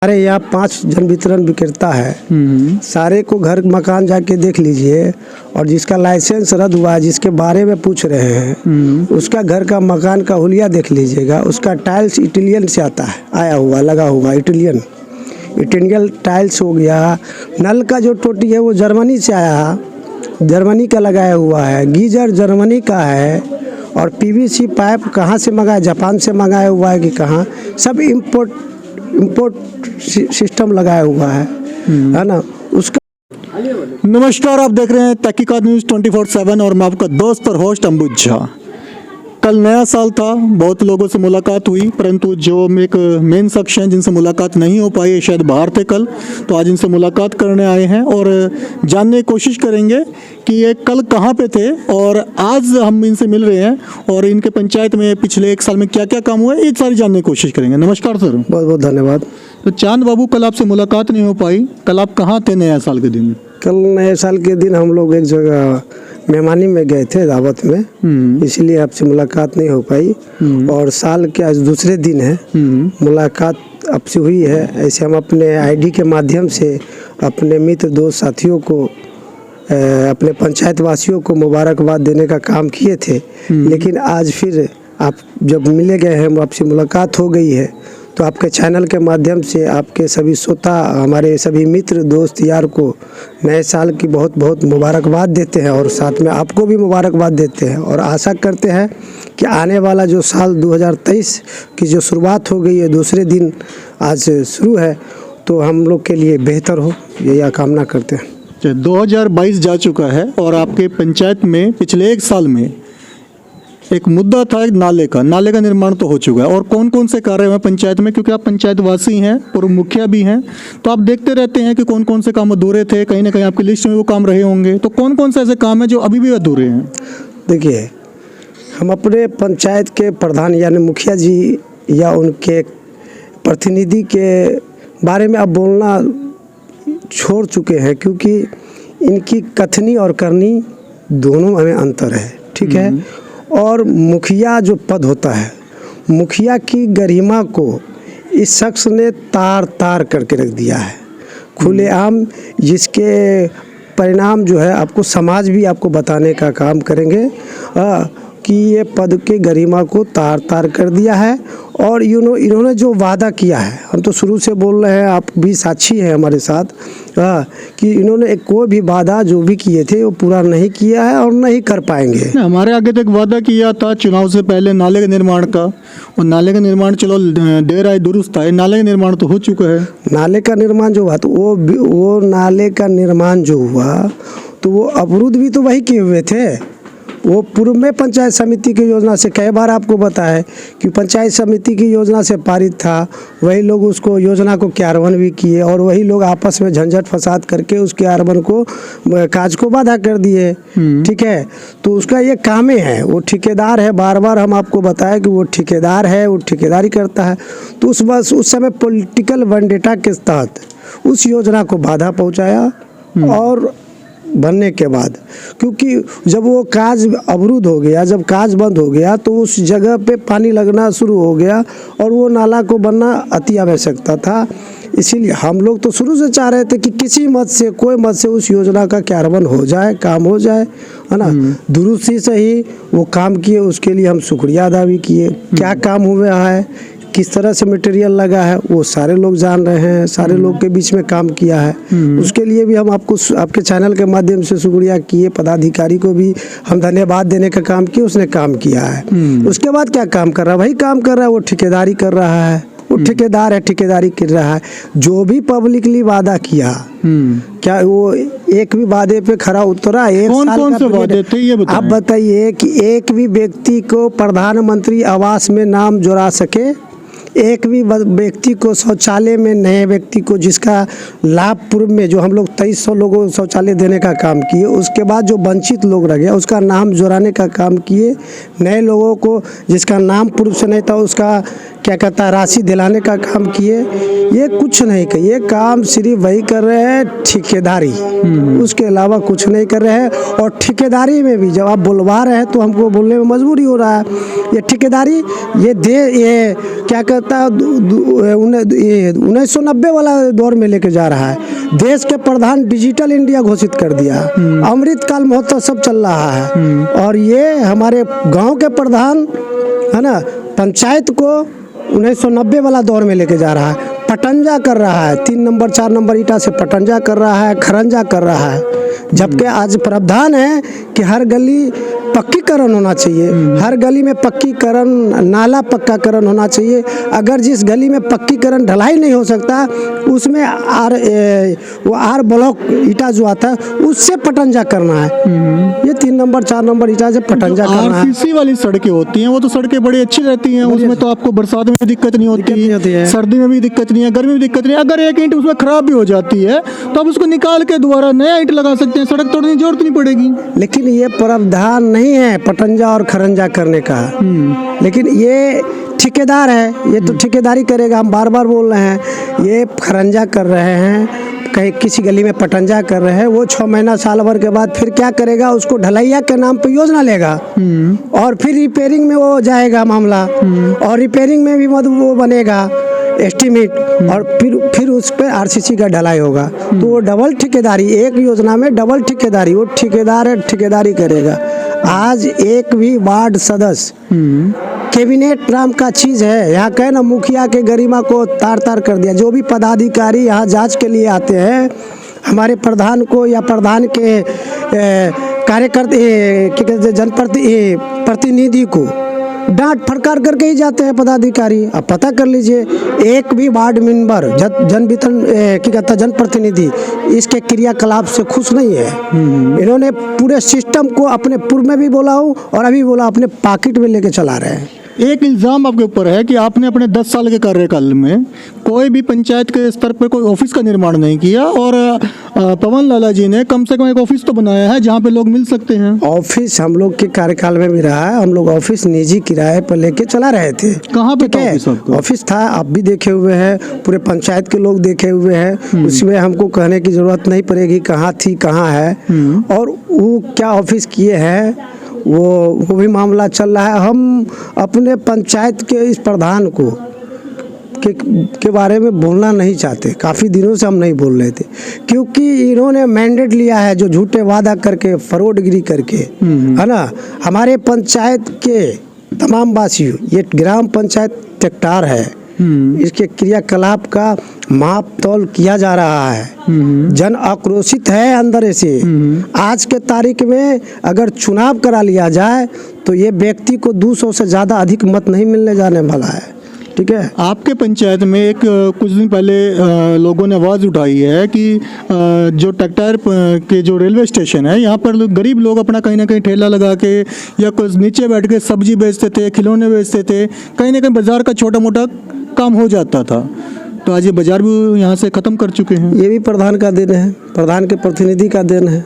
हमारे यहाँ 5 जन वितरण विक्रेता है। सारे को घर मकान जाके देख लीजिए, और जिसका लाइसेंस रद्द हुआ है, जिसके बारे में पूछ रहे हैं, उसका घर का मकान का हुलिया देख लीजिएगा। उसका टाइल्स इटालियन से आता है, आया हुआ लगा हुआ इटालियन टाइल्स हो गया। नल का जो टोटी है वो जर्मनी से आया है, जर्मनी का लगाया हुआ है। गीजर जर्मनी का है। और पीवीसी पाइप कहाँ से मंगाया, जापान से मंगाया हुआ है कि कहाँ, सब इम्पोर्ट सिस्टम लगाया हुआ है ना उसका। नमस्कार, आप देख रहे हैं तहकीकात न्यूज़ 24/7 और मैं आपका दोस्त और होस्ट अंबुज झा। कल नया साल था, बहुत लोगों से मुलाकात हुई, परंतु जो एक मेन शख्स हैं जिनसे मुलाकात नहीं हो पाई, शायद बाहर थे कल, तो आज इनसे मुलाकात करने आए हैं और जानने की कोशिश करेंगे कि ये कल कहाँ पे थे और आज हम इनसे मिल रहे हैं और इनके पंचायत में पिछले 1 साल में क्या क्या काम हुआ है, ये सारी जानने की कोशिश करेंगे। नमस्कार सर। बहुत बहुत धन्यवाद। तो चांद बाबू, कल आपसे मुलाकात नहीं हो पाई, कल आप कहाँ थे नया साल के दिन? कल नए साल के दिन हम लोग एक जगह मेहमानी में गए थे, दावत में, इसलिए आपसे मुलाकात नहीं हो पाई। और साल के आज दूसरे दिन है, मुलाकात आपसे हुई है। ऐसे हम अपने आईडी के माध्यम से अपने मित्र दोस्त साथियों को, अपने पंचायत वासियों को मुबारकबाद देने का काम किए थे। लेकिन आज फिर आप जब मिले गए हैं, आपसे मुलाकात हो गई है, तो आपके चैनल के माध्यम से आपके सभी श्रोता, हमारे सभी मित्र दोस्त यार को नए साल की बहुत बहुत मुबारकबाद देते हैं और साथ में आपको भी मुबारकबाद देते हैं। और आशा करते हैं कि आने वाला जो साल 2023 की जो शुरुआत हो गई है, दूसरे दिन आज शुरू है, तो हम लोग के लिए बेहतर हो, यही कामना करते हैं। 2022 जा चुका है और आपके पंचायत में पिछले 1 साल में एक मुद्दा था नाले का निर्माण तो हो चुका है। और कौन कौन से कार्य हैं पंचायत में, क्योंकि आप पंचायत वासी हैं और मुखिया भी हैं, तो आप देखते रहते हैं कि कौन कौन से काम अधूरे थे, कहीं ना कहीं आपकी लिस्ट में वो काम रहे होंगे, तो कौन कौन से ऐसे काम हैं जो अभी भी अधूरे हैं? देखिए, हम अपने पंचायत के प्रधान यानी मुखिया जी या उनके प्रतिनिधि के बारे में अब बोलना छोड़ चुके हैं, क्योंकि इनकी कथनी और करनी दोनों में अंतर है, ठीक है। और मुखिया जो पद होता है, मुखिया की गरिमा को इस शख्स ने तार तार करके रख दिया है खुलेआम, जिसके परिणाम जो है आपको समाज भी आपको बताने का काम करेंगे कि ये पद के गरिमा को तार तार कर दिया है। और इन्होंने जो वादा किया है, हम तो शुरू से बोल रहे हैं, आप भी साक्षी हैं हमारे साथ, कि इन्होंने कोई भी वादा जो भी किए थे वो पूरा नहीं किया है और नहीं कर पाएंगे। हमारे आगे तक वादा किया था चुनाव से पहले नाले के निर्माण का, और नाले का निर्माण चलो देर आए दुरुस्त आए, नाले का निर्माण तो हो चुका है। नाले का निर्माण जो हुआ, तो वो नाले का निर्माण जो हुआ, तो वो अवरुद्ध भी तो वही किए हुए थे। वो पूर्व में पंचायत समिति की योजना से, कई बार आपको बताया है कि पंचायत समिति की योजना से पारित था, वही लोग उसको योजना को क्रियान्वयन भी किए और वही लोग आपस में झंझट फसाद करके उस क्रियान्वयन को, काज को बाधा कर दिए, ठीक है। तो उसका ये काम है, वो ठेकेदार है, बार बार हम आपको बताया कि वो ठेकेदार है, वो ठेकेदारी करता है। तो उस समय पॉलिटिकल वेंडेटा के तहत उस योजना को बाधा पहुँचाया। और बनने के बाद, क्योंकि जब वो काज अवरुद्ध हो गया, जब काज बंद हो गया, तो उस जगह पे पानी लगना शुरू हो गया और वो नाला को बनना अति आवश्यकता था। इसीलिए हम लोग तो शुरू से चाह रहे थे कि किसी मत से, कोई मत से उस योजना का क्रियान्वयन हो जाए, काम हो जाए, है ना। दुरुस्ती से ही वो काम किए, उसके लिए हम शुक्रिया अदा भी किए। क्या काम हुआ है, किस तरह से मटेरियल लगा है, वो सारे लोग जान रहे हैं, सारे लोग के बीच में काम किया है। उसके लिए भी हम आपको आपके चैनल के माध्यम से शुक्रिया किए। पदाधिकारी को भी हम धन्यवाद देने का काम किए, उसने काम किया है। उसके बाद क्या काम कर रहा है, वही काम कर रहा है, वो ठेकेदारी कर रहा है, वो ठेकेदार है, ठेकेदारी कर रहा है। जो भी पब्लिकली वादा किया, क्या वो एक भी वादे पे खरा उतरा? कौन से वादे थे ये बताएं। आप बताइए कि एक भी व्यक्ति को प्रधानमंत्री आवास में नाम जुड़ा सके, एक भी व्यक्ति को शौचालय में, नए व्यक्ति को जिसका लाभ पूर्व में जो हम लोग 2300 लोगों को शौचालय देने का काम किए, उसके बाद जो वंचित लोग रह गया उसका नाम जोड़ाने का काम किए। नए लोगों को जिसका नाम पूर्व से नहीं था उसका क्या कहता है राशि दिलाने का काम किए, ये कुछ नहीं किए। ये काम सिर्फ वही कर रहे हैं ठेकेदारी, उसके अलावा कुछ नहीं कर रहे हैं। और ठेकेदारी में भी जब आप बुलवा रहे हैं तो हमको बोलने में मजबूरी हो रहा है। ये ठेकेदारी ये क्या कहता है 1990 वाला दौर में लेके जा रहा है। देश के प्रधान डिजिटल इंडिया घोषित कर दिया, अमृतकाल महोत्सव सब चल रहा है। और ये हमारे गांव के प्रधान है ना, पंचायत को 1990 वाला दौर में लेके जा रहा है, पटंजा कर रहा है, 3 नंबर 4 नंबर ईटा से पटंजा कर रहा है, खरंजा कर रहा है। जबकि आज प्रावधान है कि हर गली पक्कीकरण होना चाहिए, हर गली में पक्कीकरण, नाला पक्काकरण होना चाहिए। अगर जिस गली में पक्कीकरण ढलाई नहीं हो सकता, उसमें आर ब्लॉक ईटा जो आता है उससे पटंजा करना है। ये 3 नंबर 4 नंबर ईटा से पटंजा करना है। आरसीसी वाली सड़कें होती हैं वो तो सड़कें बड़ी अच्छी रहती हैं, उसमें तो आपको बरसात में भी दिक्कत नहीं होती, सर्दी में भी दिक्कत नहीं है, गर्मी में दिक्कत नहीं है। अगर एक ईंट उसमें खराब भी हो जाती है तो आप उसको निकाल के दोबारा नया ईंट लगा सकते हैं, सड़क तोड़ने की जरूरत नहीं पड़ेगी। लेकिन ये प्रावधान नहीं है पटंजा और खरंजा करने का, लेकिन ये ठेकेदार है, ये तो ठेकेदारी करेगा। हम बार बार बोल रहे हैं ये खरंजा कर रहे हैं, कहीं किसी गली में पटंजा कर रहे हैं। वो 6 महीना साल भर के बाद फिर क्या करेगा, उसको ढलैया के नाम पे योजना लेगा और फिर रिपेयरिंग में वो जाएगा मामला, और रिपेयरिंग में भी वो बनेगा एस्टीमेट, और फिर उस पर आरसीसी का ढलाई होगा। तो वो डबल ठेकेदारी, एक योजना में डबल ठेकेदारी, वो ठेकेदार है ठेकेदारी करेगा। आज एक भी वार्ड सदस्य कैबिनेट नाम का चीज़ है, यहाँ कहे ना मुखिया के गरिमा को तार तार कर दिया। जो भी पदाधिकारी यहाँ जांच के लिए आते हैं, हमारे प्रधान को या प्रधान के कार्यकर्ता जनप्रतिनिधि को डांट फटकार करके ही जाते हैं पदाधिकारी। अब पता कर लीजिए, एक भी वार्ड मेंबर जनप्रतिनिधि इसके क्रियाकलाप से खुश नहीं है। इन्होंने पूरे सिस्टम को अपने पूर्व में भी बोला हूँ और अभी बोला अपने पॉकेट में लेके चला रहे हैं। एक इल्ज़ाम आपके ऊपर है कि आपने अपने 10 साल के कार्यकाल में कोई भी पंचायत के स्तर पर कोई ऑफिस का निर्माण नहीं किया, और पवन लाला जी ने कम से कम एक ऑफिस तो बनाया है जहां पे लोग मिल सकते हैं। ऑफिस हम लोग के कार्यकाल में भी रहा है, हम लोग ऑफिस निजी किराए पर लेके चला रहे थे। कहाँ पे था ऑफिस आपका? ऑफिस था, आप भी देखे हुए हैं, पूरे पंचायत के लोग देखे हुए हैं। उसमें हमको कहने की जरूरत नहीं पड़ेगी कहाँ थी कहाँ है, और वो क्या ऑफिस किए हैं वो भी मामला चल रहा है। हम अपने पंचायत के इस प्रधान को के बारे में बोलना नहीं चाहते, काफ़ी दिनों से हम नहीं बोल रहे थे, क्योंकि इन्होंने मैंडेट लिया है जो झूठे वादा करके फरोडगिरी करके, है ना। हमारे पंचायत के तमाम वासियों, ये ग्राम पंचायत टेक्टार है, इसके क्रियाकलाप का माप तौल किया जा रहा है। जन आक्रोशित है अंदर से। आज के तारीख में अगर चुनाव करा लिया जाए तो ये व्यक्ति को 200 से ज़्यादा अधिक मत नहीं मिलने जाने वाला है। ठीक है, आपके पंचायत में एक कुछ दिन पहले लोगों ने आवाज़ उठाई है कि जो टेक्टार के जो रेलवे स्टेशन है, यहाँ पर गरीब लोग अपना कहीं ना कहीं ठेला लगा के या कुछ नीचे बैठ के सब्जी बेचते थे, खिलौने बेचते थे, कहीं ना कहीं बाजार का छोटा मोटा काम हो जाता था। तो आज ये बाजार भी यहाँ से ख़त्म कर चुके हैं। ये भी प्रधान का देन है, प्रधान के प्रतिनिधि का देन है।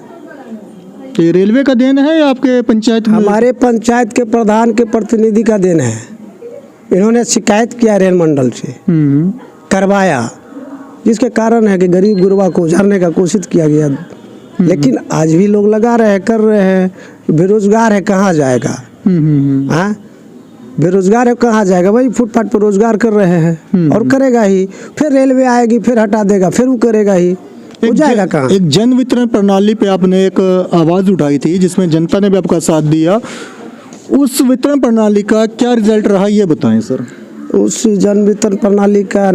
तो ये रेलवे का देन है या आपके पंचायत में? हमारे पंचायत के प्रधान के प्रतिनिधि का देन है। इन्होंने शिकायत किया रेल मंडल से, करवाया, जिसके कारण है कि गरीब गुरबा को उजारने का कोशिश किया गया, लेकिन आज भी लोग लगा रहे हैं, कर रहे हैं। बेरोजगार है, कहाँ जाएगा? हाँ, बेरोजगार है, कहाँ जाएगा भाई? फुटपाथ पर रोजगार कर रहे हैं और करेगा ही। फिर रेलवे आएगी, फिर हटा देगा, फिर वो करेगा ही, हो जाएगा कहाँ? एक जन वितरण प्रणाली पे आपने एक आवाज़ उठाई थी जिसमें जनता ने भी आपका साथ दिया। उस वितरण प्रणाली का क्या रिजल्ट रहा, ये बताएं सर। उस जन वितरण प्रणाली का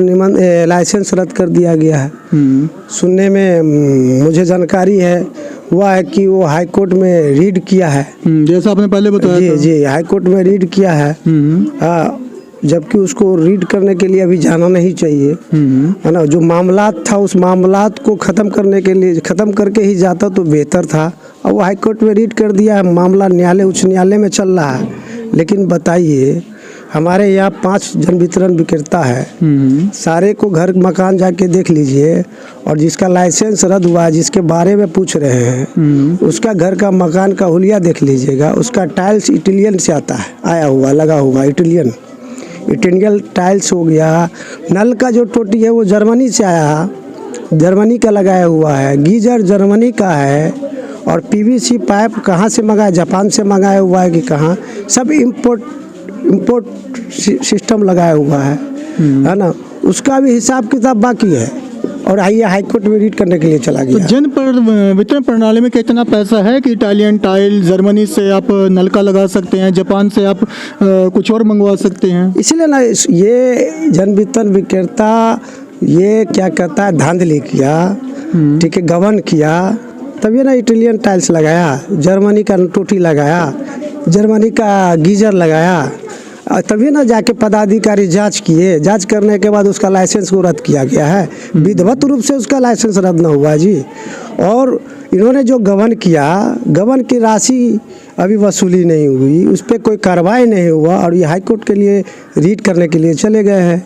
लाइसेंस रद्द कर दिया गया है। सुनने में मुझे जानकारी है हुआ है कि वो हाई कोर्ट में रीड किया है, जैसा आपने पहले बताया। जी जी, हाई कोर्ट में रीड किया है। हाँ, जबकि उसको रीड करने के लिए अभी जाना नहीं चाहिए, है ना। जो मामलात था उस मामलात को ख़त्म करने के लिए ख़त्म करके ही जाता तो बेहतर था। अब वो हाई कोर्ट में रीड कर दिया है, मामला न्यायालय उच्च न्यायालय में चल रहा है। लेकिन बताइए, हमारे यहाँ 5 जन वितरण विक्रेता है, सारे को घर मकान जाके देख लीजिए, और जिसका लाइसेंस रद्द हुआ है, जिसके बारे में पूछ रहे हैं, उसका घर का मकान का हुलिया देख लीजिएगा, उसका टाइल्स इटालियन से आता है, आया हुआ लगा हुआ इटालियन। इटेनियल टाइल्स हो गया, नल का जो टोटी है वो जर्मनी से आया है, जर्मनी का लगाया हुआ है, गीजर जर्मनी का है, और पीवीसी पाइप कहाँ से मंगाया, जापान से मंगाया हुआ है कि कहाँ, सब इम्पोर्ट सिस्टम लगाया हुआ है ना। उसका भी हिसाब किताब बाकी है, और आइए हाई कोर्ट में रीड करने के लिए चला तो गया। जन वितरण प्रणाली में कितना पैसा है कि इटालियन टाइल, जर्मनी से आप नलका लगा सकते हैं, जापान से आप कुछ और मंगवा सकते हैं? इसलिए ना ये जन वितरण विक्रेता ये क्या कहता है, धांधली किया, ठीक है, गबन किया, तभी ना इटालियन टाइल्स लगाया, जर्मनी का टोटी लगाया, जर्मनी का गीजर लगाया, तभी ना जाके पदाधिकारी जांच किए, जांच करने के बाद उसका लाइसेंस को रद्द किया गया है। विधिवत रूप से उसका लाइसेंस रद्द न हुआ जी। और इन्होंने जो गबन किया, गबन की राशि अभी वसूली नहीं हुई, उस पर कोई कार्रवाई नहीं हुआ, और ये हाई कोर्ट के लिए रीड करने के लिए चले गए हैं।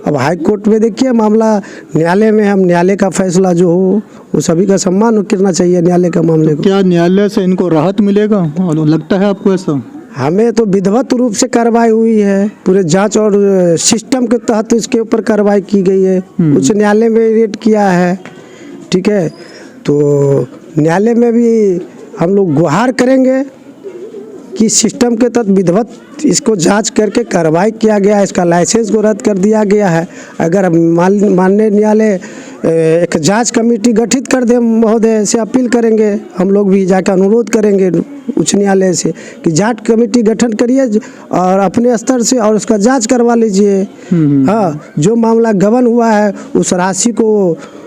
अब हाई कोर्ट में देखिए मामला न्यायालय में, हम न्यायालय का फैसला जो हो वो सभी का सम्मान करना चाहिए न्यायालय का मामले को। क्या न्यायालय से इनको राहत मिलेगा, और लगता है आपको ऐसा? हमें तो विधिवत रूप से कार्रवाई हुई है, पूरे जांच और सिस्टम के तहत इसके ऊपर कार्रवाई की गई है, उच्च न्यायालय में रेड किया है, ठीक है। तो न्यायालय में भी हम लोग गुहार करेंगे कि सिस्टम के तहत विधिवत इसको जांच करके कार्रवाई किया गया है, इसका लाइसेंस को रद्द कर दिया गया है। अगर माननीय न्यायालय एक जांच कमेटी गठित कर दे महोदय से अपील करेंगे, हम लोग भी जाकर अनुरोध करेंगे उच्च न्यायालय से कि जांच कमेटी गठन करिए और अपने स्तर से और उसका जांच करवा लीजिए। हाँ, जो मामला गबन हुआ है उस राशि को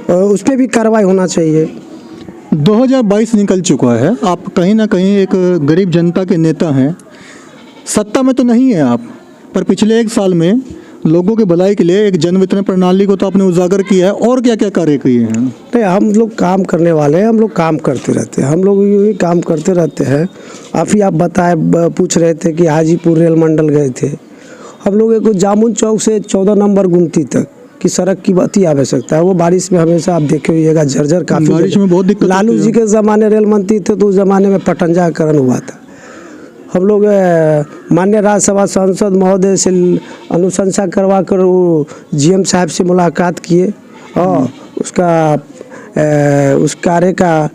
उस पर भी कार्रवाई होना चाहिए। 2022 निकल चुका है, आप कहीं ना कहीं एक गरीब जनता के नेता हैं, सत्ता में तो नहीं है आप, पर पिछले 1 साल में लोगों के भलाई के लिए एक जन वितरण प्रणाली को तो आपने उजागर किया है, और क्या क्या कार्य किए हैं? नहीं, हम लोग काम करने वाले हैं, हम लोग काम करते रहते हैं, हम लोग यूँ ही काम करते रहते हैं। आप बताए पूछ रहे थे कि हाजीपुर रेल मंडल गए थे, हम लोग को जामुन चौक से 14 नंबर गुमती तक की सड़क की अति आवश्यकता है। वो बारिश में हमेशा आप देखे होइएगा जर्जर काफ़ी, बारिश में बहुत दिक्कत। लालू जी के ज़माने रेल मंत्री थे तो उस ज़माने में पटंजाकरण हुआ था। हम लोग माननीय राज्यसभा सांसद महोदय से अनुशंसा करवा कर वो जीएम साहब से मुलाकात किए, और उस कार्य का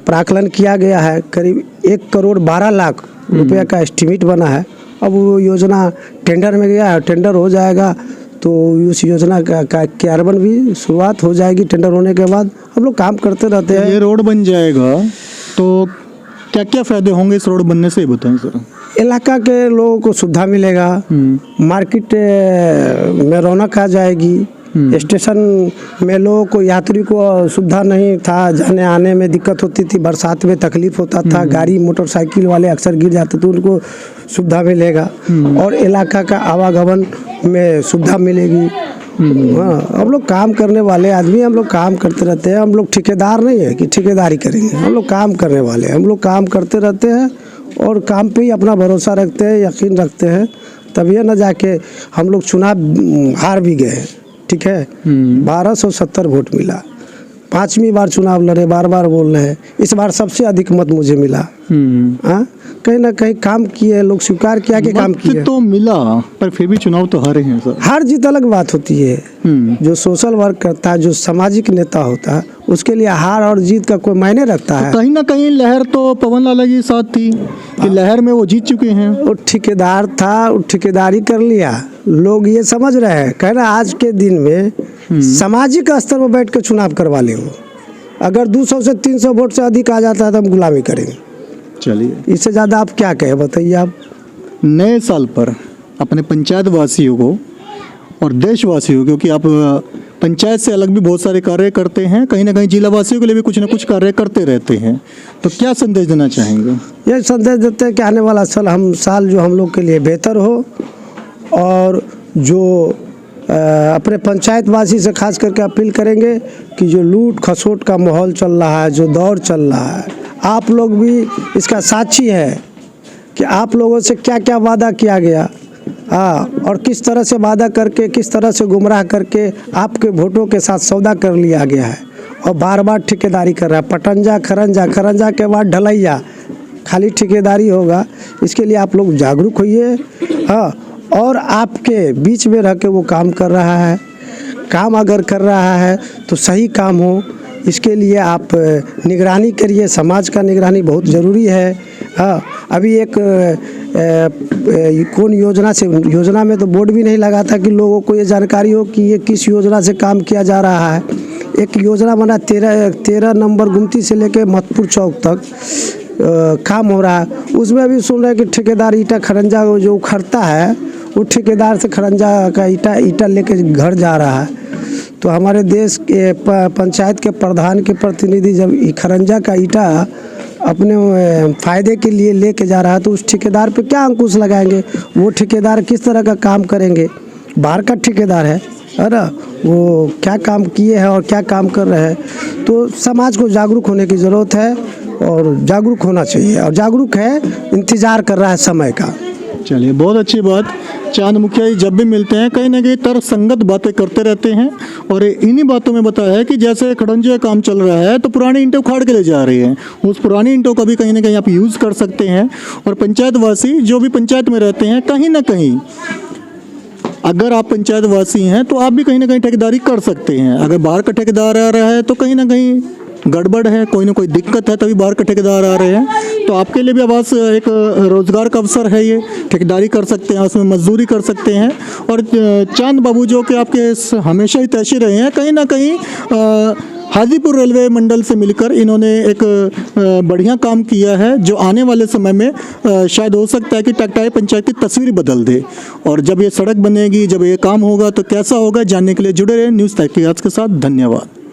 प्राकलन किया गया है। करीब 1 करोड़ 12 लाख रुपया का एस्टीमेट बना है। अब वो योजना टेंडर में गया है, टेंडर हो जाएगा तो उस योजना का कार्यान्वयन भी शुरुआत हो जाएगी। टेंडर होने के बाद हम लोग काम करते रहते हैं। ये रोड बन जाएगा तो क्या क्या फायदे होंगे इस रोड बनने से, बताएं सर। इलाका के लोगों को सुविधा मिलेगा, मार्केट में रौनक आ जाएगी, स्टेशन में लोगों को, यात्री को सुविधा नहीं था, जाने आने में दिक्कत होती थी, बरसात में तकलीफ होता था, गाड़ी मोटरसाइकिल वाले अक्सर गिर जाते थे, उनको सुविधा मिलेगा, और इलाका का आवागमन में सुविधा मिलेगी। हाँ, हम लोग काम करने वाले आदमी, हम लोग काम करते रहते हैं। हम लोग ठेकेदार नहीं है कि ठेकेदारी करेंगे, हम लोग काम करने वाले हैं, हम लोग काम करते रहते हैं और काम पे ही अपना भरोसा रखते हैं, यकीन रखते हैं, तभी ना जाके हम लोग चुनाव हार भी गए, ठीक है। 1270 वोट मिला, 5वीं बार चुनाव लड़े, बार बोल रहे हैं, इस बार सबसे अधिक मत मुझे मिला। हाँ, कहीं ना कहीं काम किए, लोग स्वीकार किया कि काम किए तो मिला, पर फिर भी चुनाव तो हारे हैं सर। हार जीत अलग बात होती है। जो सोशल वर्क करता है, जो सामाजिक नेता होता है, उसके लिए हार और जीत का कोई मायने रखता है। तो कहीं ना कहीं लहर तो पवन लाला जी साथ थी कि लहर में वो जीत चुके हैं। वो ठेकेदार था, वो ठेकेदारी कर लिया। लोग ये समझ रहे हैं, कहना आज के दिन में सामाजिक स्तर पर बैठ कर चुनाव करवा ले। अगर 200 से 300 वोट से अधिक आ जाता है तो हम गुलामी करेंगे। चलिए, इससे ज़्यादा आप क्या कहें, बताइए आप। नए साल पर अपने पंचायत वासियों को और देशवासियों को, क्योंकि आप पंचायत से अलग भी बहुत सारे कार्य करते हैं, कहीं ना कहीं जिला वासियों के लिए भी कुछ ना कुछ कार्य करते रहते हैं, तो क्या संदेश देना चाहेंगे? ये संदेश देते हैं कि आने वाला साल जो हम लोग के लिए बेहतर हो, और जो अपने पंचायत वासी से खास करके अपील करेंगे कि जो लूट खसोट का माहौल चल रहा है, जो दौर चल रहा है, आप लोग भी इसका साक्षी है कि आप लोगों से क्या क्या वादा किया गया, और किस तरह से वादा करके, किस तरह से गुमराह करके आपके वोटों के साथ सौदा कर लिया गया है, और बार बार ठेकेदारी कर रहा है। पटंजा खरंजा, खरंजा के बाद ढलैया, खाली ठेकेदारी होगा। इसके लिए आप लोग जागरूक होइए। हाँ, और आपके बीच में रह के वो काम कर रहा है। काम अगर कर रहा है तो सही काम हो, इसके लिए आप निगरानी करिए। समाज का निगरानी बहुत ज़रूरी है। हाँ, अभी एक कौन योजना में तो बोर्ड भी नहीं लगा था कि लोगों को ये जानकारी हो कि ये किस योजना से काम किया जा रहा है। एक योजना बना 13 नंबर गुमती से लेके महतपुर चौक तक काम हो रहा है। उसमें अभी सुन रहे हैं कि ठेकेदार ईटा खरंजा जो उखड़ता है वो ठेकेदार से खरंजा का ईटा लेके घर जा रहा है। तो हमारे देश के पंचायत के प्रधान के प्रतिनिधि जब खरंजा का ईटा अपने फ़ायदे के लिए लेके जा रहा है तो उस ठेकेदार पे क्या अंकुश लगाएंगे? वो ठेकेदार किस तरह का काम करेंगे? बाहर का ठेकेदार है ना, वो क्या काम किए हैं और क्या काम कर रहे हैं। तो समाज को जागरूक होने की ज़रूरत है और जागरूक होना चाहिए, और जागरूक है, इंतज़ार कर रहा है समय का। चलिए, बहुत अच्छी बात। चांद मुखिया जी जब भी मिलते हैं कहीं ना कहीं तर्कसंगत बातें करते रहते हैं, और इन्हीं बातों में बताया है कि जैसे खड़ंजे का काम चल रहा है तो पुरानी ईंटें उखाड़ के ले जा रही हैं, उस पुरानी ईंटों का भी कहीं ना कहीं आप यूज़ कर सकते हैं। और पंचायतवासी जो भी पंचायत में रहते हैं, कहीं ना कहीं अगर आप पंचायतवासी हैं तो आप भी कहीं ना कहीं ठेकेदारी कर सकते हैं। अगर बाहर का ठेकेदार आ रहा है तो कहीं ना कहीं गड़बड़ है, कोई ना कोई दिक्कत है, तभी बाहर के ठेकेदार आ रहे हैं। तो आपके लिए भी आवास एक रोज़गार का अवसर है, ये ठेकेदारी कर सकते हैं, उसमें मजदूरी कर सकते हैं। और चांद बाबू जो कि आपके हमेशा ही तैशी रहे हैं, कहीं ना कहीं हाजीपुर रेलवे मंडल से मिलकर इन्होंने एक बढ़िया काम किया है, जो आने वाले समय में शायद हो सकता है कि टकटाई पंचायत की तस्वीर बदल दे। और जब ये सड़क बनेगी, जब ये काम होगा तो कैसा होगा, जानने के लिए जुड़े रहे न्यूज़ तहकीकात के साथ। धन्यवाद।